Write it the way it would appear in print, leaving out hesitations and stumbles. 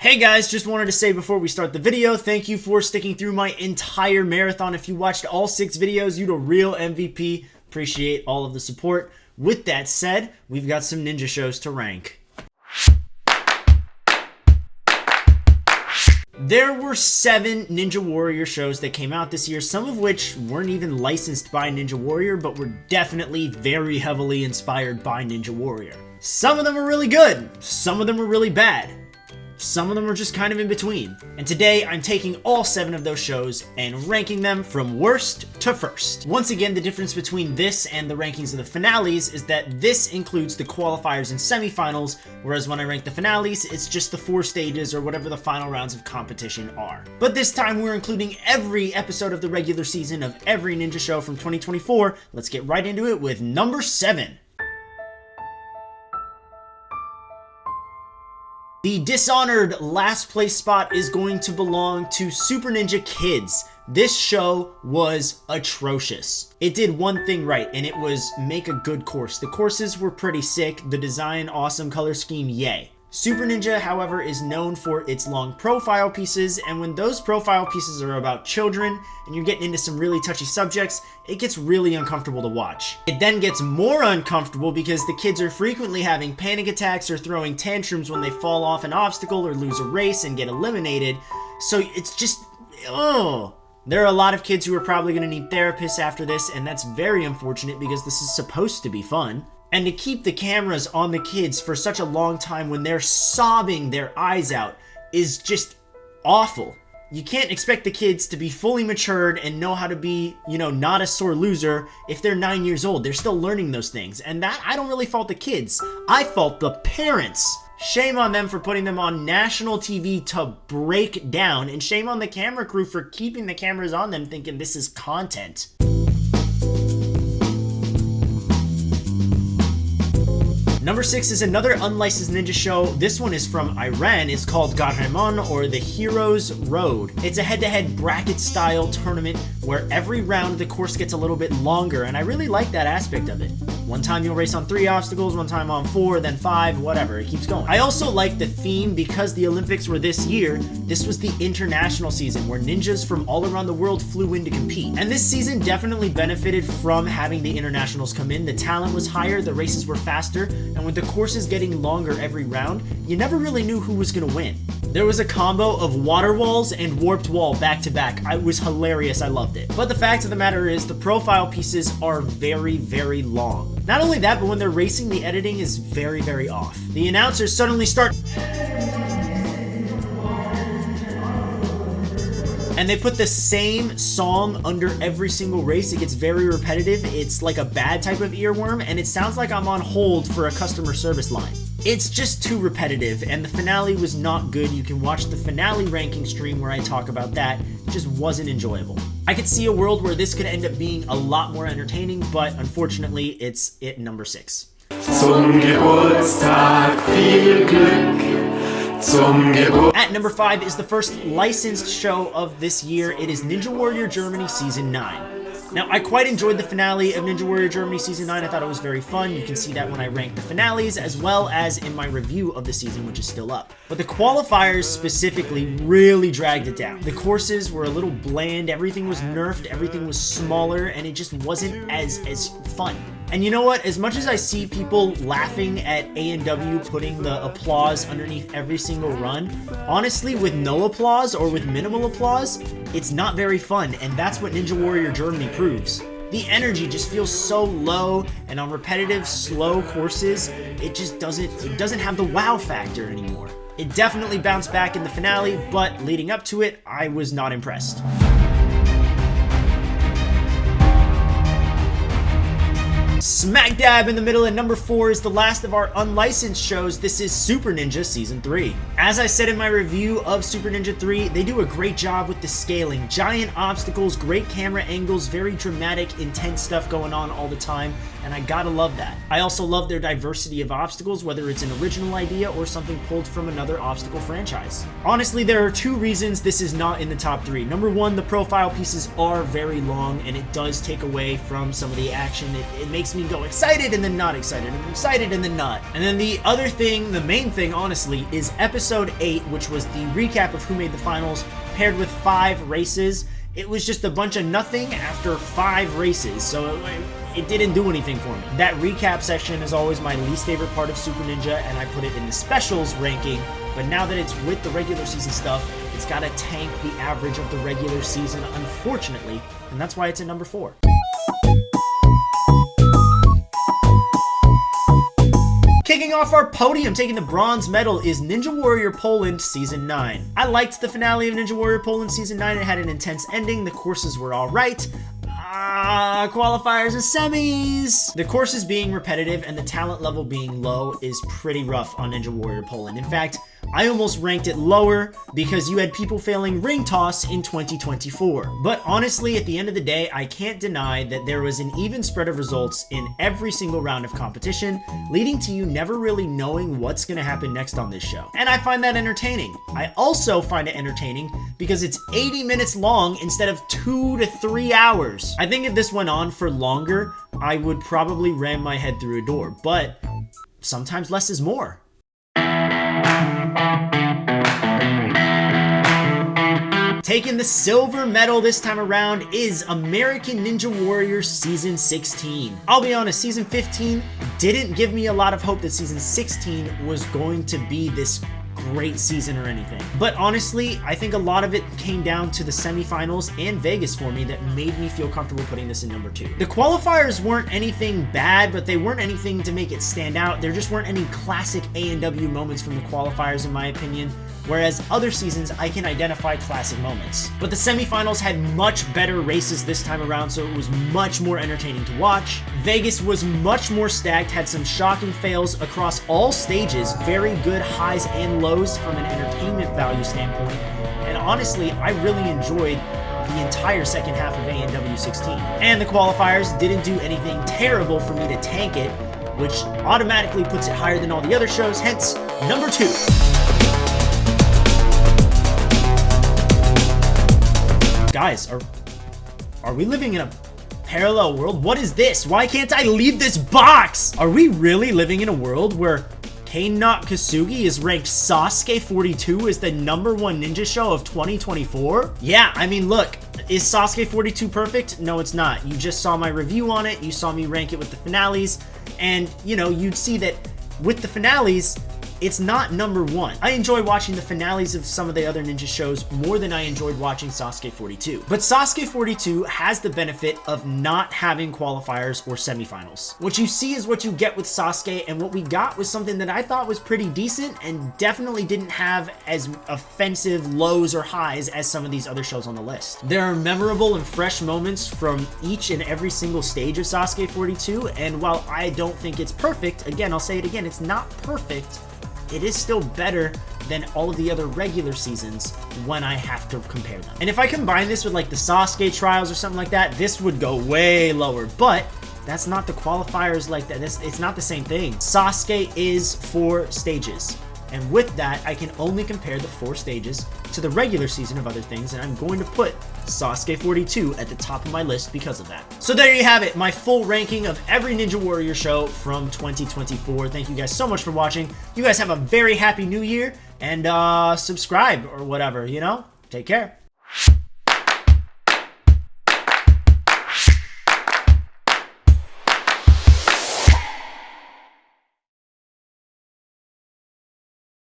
Hey guys, just wanted to say before we start the video, thank you for sticking through my entire marathon. If you watched all 6 videos, you're a real MVP. Appreciate all of the support. With that said, we've got some ninja shows to rank. There were 7 Ninja Warrior shows that came out this year, some of which weren't even licensed by Ninja Warrior, but were definitely very heavily inspired by Ninja Warrior. Some of them were really good, some of them were really bad. Some of them are just kind of in between. And today, I'm taking all 7 of those shows and ranking them from worst to first. Once again, the difference between this and the rankings of the finales is that this includes the qualifiers and semifinals, whereas when I rank the finales, it's just the 4 stages or whatever the final rounds of competition are. But this time, we're including every episode of the regular season of every ninja show from 2024. Let's get right into it with number 7. The dishonored last place spot is going to belong to Super Ninja Kids. This show was atrocious. It did one thing right, and it was make a good course. The courses were pretty sick, the design awesome, color scheme yay. Super Ninja, however, is known for its long profile pieces, and when those profile pieces are about children and you're getting into some really touchy subjects, it gets really uncomfortable to watch. It then gets more uncomfortable because the kids are frequently having panic attacks or throwing tantrums when they fall off an obstacle or lose a race and get eliminated, so it's just, oh. There are a lot of kids who are probably going to need therapists after this, and that's very unfortunate because this is supposed to be fun. And to keep the cameras on the kids for such a long time when they're sobbing their eyes out is just awful. You can't expect the kids to be fully matured and know how to be, not a sore loser if they're 9 years old. They're still learning those things. And that, I don't really fault the kids. I fault the parents. Shame on them for putting them on national TV to break down, and shame on the camera crew for keeping the cameras on them thinking this is content. Number 6 is another unlicensed ninja show. This one is from Iran. It's called Garemon, or The Hero's Road. It's a head-to-head bracket-style tournament where every round the course gets a little bit longer, and I really like that aspect of it. One time you'll race on 3 obstacles, one time on 4, then 5, whatever, it keeps going. I also like the theme because the Olympics were this year. This was the international season where ninjas from all around the world flew in to compete. And this season definitely benefited from having the internationals come in. The talent was higher, the races were faster, and with the courses getting longer every round, you never really knew who was gonna win. There was a combo of water walls and warped wall back to back. It was hilarious, I loved it. But the fact of the matter is the profile pieces are very, very long. Not only that, but when they're racing, the editing is very, very off. The announcers suddenly start and they put the same song under every single race. It gets very repetitive. It's like a bad type of earworm, and it sounds like I'm on hold for a customer service line. It's just too repetitive, and the finale was not good. You can watch the finale ranking stream where I talk about that. It just wasn't enjoyable. I could see a world where this could end up being a lot more entertaining, but unfortunately, it's at number 6. Zum Geburtstag viel Glück. At number 5 is the first licensed show of this year. It is Ninja Warrior Germany Season 9. Now, I quite enjoyed the finale of Ninja Warrior Germany Season 9. I thought it was very fun. You can see that when I rank the finales, as well as in my review of the season, which is still up. But the qualifiers specifically really dragged it down. The courses were a little bland, everything was nerfed, everything was smaller, and it just wasn't as fun. And you know what? As much as I see people laughing at A&W putting the applause underneath every single run, honestly, with no applause or with minimal applause, it's not very fun, and that's what Ninja Warrior Germany proves. The energy just feels so low, and on repetitive, slow courses, it just doesn't have the wow factor anymore. It definitely bounced back in the finale, but leading up to it, I was not impressed. Smack dab in the middle at number 4 is the last of our unlicensed shows. This is Super Ninja Season 3. As I said in my review of Super Ninja 3, they do a great job with the scaling. Giant obstacles, great camera angles, very dramatic, intense stuff going on all the time. and I gotta love that. I also love their diversity of obstacles, whether it's an original idea or something pulled from another obstacle franchise. Honestly, there are 2 reasons this is not in the top 3. Number 1, the profile pieces are very long, and it does take away from some of the action. It makes me go excited and then not excited, and excited and then not. And then the other thing, the main thing, honestly, is episode 8, which was the recap of who made the finals, paired with 5 races. It was just a bunch of nothing after 5 races, so it didn't do anything for me. That recap section is always my least favorite part of Super Ninja, and I put it in the specials ranking, but now that it's with the regular season stuff, it's gotta tank the average of the regular season, unfortunately, and that's why it's at number 4. Kicking off our podium, taking the bronze medal, is Ninja Warrior Poland Season 9. I liked the finale of Ninja Warrior Poland Season 9. It had an intense ending. The courses were alright. Qualifiers and semis. The courses being repetitive and the talent level being low is pretty rough on Ninja Warrior Poland. In fact, I almost ranked it lower because you had people failing ring toss in 2024. But honestly, at the end of the day, I can't deny that there was an even spread of results in every single round of competition, leading to you never really knowing what's going to happen next on this show. And I find that entertaining. I also find it entertaining because it's 80 minutes long instead of 2 to 3 hours. I think if this went on for longer, I would probably ram my head through a door, but sometimes less is more. Taking the silver medal this time around is American Ninja Warrior Season 16. I'll be honest, Season 15 didn't give me a lot of hope that Season 16 was going to be this great season or anything. But honestly, I think a lot of it came down to the semifinals and Vegas for me that made me feel comfortable putting this in number 2. The qualifiers weren't anything bad, but they weren't anything to make it stand out. There just weren't any classic A&W moments from the qualifiers in my opinion, whereas other seasons I can identify classic moments. But the semifinals had much better races this time around, so it was much more entertaining to watch. Vegas was much more stacked, had some shocking fails across all stages, very good highs and lows from an entertainment value standpoint, and honestly, I really enjoyed the entire second half of A&W 16. And the qualifiers didn't do anything terrible for me to tank it, which automatically puts it higher than all the other shows, hence number 2. Guys, are we living in a parallel world? What is this? Why can't I leave this box? Are we really living in a world where Kane-Not-Kosugi is ranked Sasuke 42 as the #1 ninja show of 2024? Yeah, I mean, look, is Sasuke 42 perfect? No, it's not. You just saw my review on it. You saw me rank it with the finales. And, you know, you'd see that with the finales, it's not number 1. I enjoy watching the finales of some of the other ninja shows more than I enjoyed watching Sasuke 42. But Sasuke 42 has the benefit of not having qualifiers or semifinals. What you see is what you get with Sasuke, and what we got was something that I thought was pretty decent and definitely didn't have as offensive lows or highs as some of these other shows on the list. There are memorable and fresh moments from each and every single stage of Sasuke 42, and while I don't think it's perfect, again, I'll say it again, it's not perfect, it is still better than all of the other regular seasons when I have to compare them. And if I combine this with like the Sasuke trials or something like that, this would go way lower, but that's not the qualifiers like that. It's not the same thing. Sasuke is 4 stages. And with that, I can only compare the 4 stages to the regular season of other things, and I'm going to put Sasuke 42 at the top of my list because of that. So there you have it, my full ranking of every Ninja Warrior show from 2024. Thank you guys so much for watching. You guys have a very happy new year, and subscribe or whatever, you know? Take care.